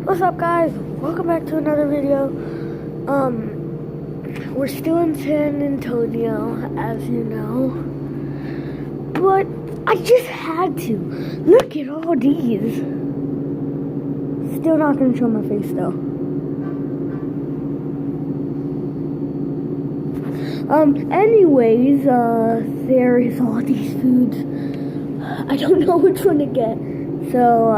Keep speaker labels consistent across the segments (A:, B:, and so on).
A: What's up, guys? Welcome back to another video. We're still in San Antonio, as you know, but I just had to look at all these. Still not gonna show my face though. Anyways, there is all these foods. I don't know which one to get, so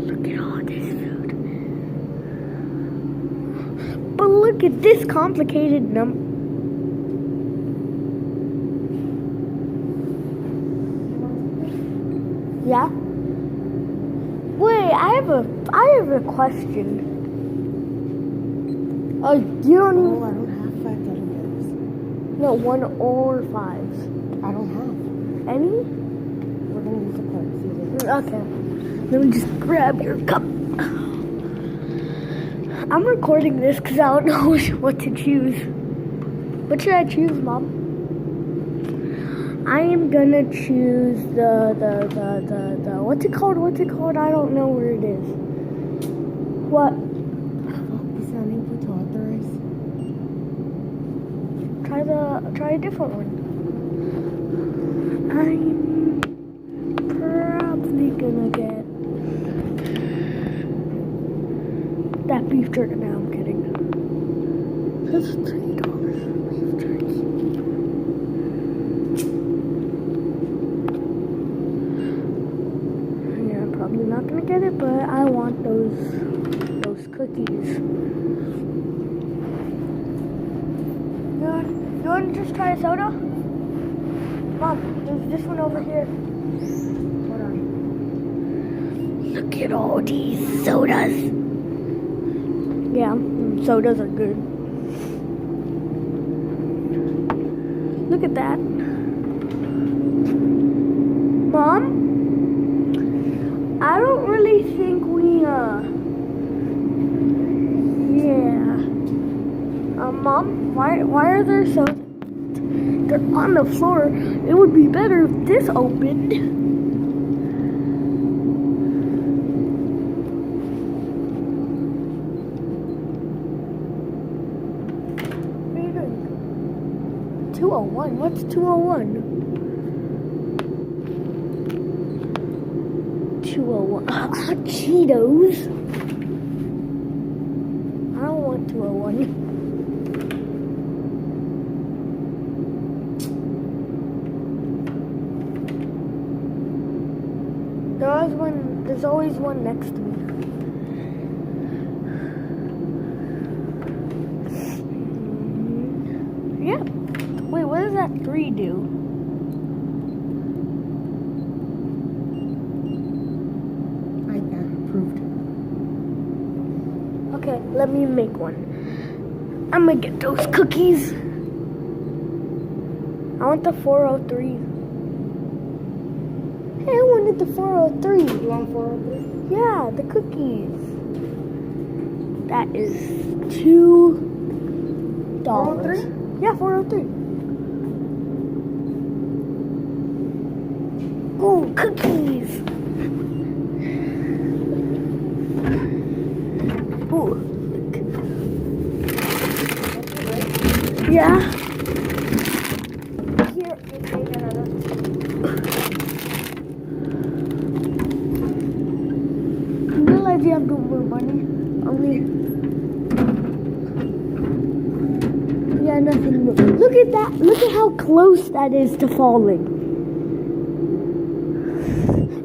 A: look at all this food. But look at this complicated number. Yeah? Wait, I have a question. Oh, you don't even...
B: Oh, I don't have $5
A: No, 1 or 5s.
B: I don't have.
A: Any?
B: We're gonna use the cards.
A: Okay. Let me just grab your cup. I'm recording this because I don't know what to choose. What should I choose, Mom? I am gonna choose the what's it called? What's it called? I don't know where it is. What?
B: Sounding for toddlers.
A: Try a different one. I'm probably gonna get that beef jerky. No, I'm kidding. That's $3 beef jerky. Yeah, I'm probably not gonna get it, but I want those cookies. You want to just try a soda? Mom, there's this one over here. Hold on. Look at all these sodas. Yeah, sodas are good. Look at that. Mom? I don't really think we, Mom, why are there so... They're on the floor. It would be better if this opened. What are you doing? 201? What's 201? 201. Cheetos. I don't want 201. There's always one next to me. Yeah. Wait, what does that 3 do?
B: I approved.
A: Okay, let me make one. I'm gonna get those cookies. I want the 403. Hey, I wanted the 403.
B: You want 403?
A: Yeah, the cookies. That is $2.
B: 403?
A: Yeah, 403. Oh, cookies. Oh, yeah. Here, you take another. You have no more money. Only. Yeah, nothing more. Look at that. Look at how close that is to falling.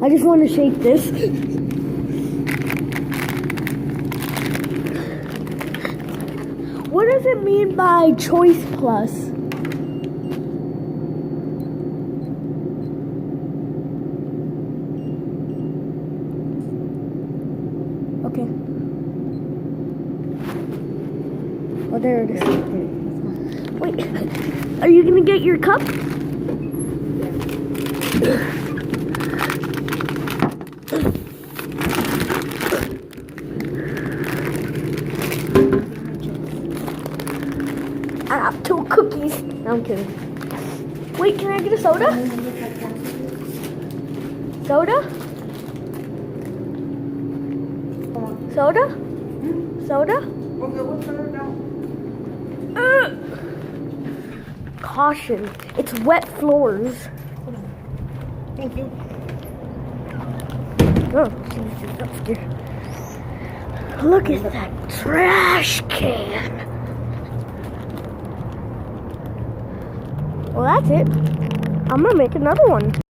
A: I just want to shake this. What does it mean by choice plus? Okay. Oh, there it is. Wait, are you gonna get your cup? I have 2 cookies. No, I'm kidding. Wait, can I get a soda? Soda?
B: Come on.
A: Soda? Soda?
B: Okay, we'll turn it down.
A: Caution, it's wet floors.
B: Thank you.
A: Oh, Jesus, upstairs. Look at that trash can. Well, that's it. I'm gonna make another one.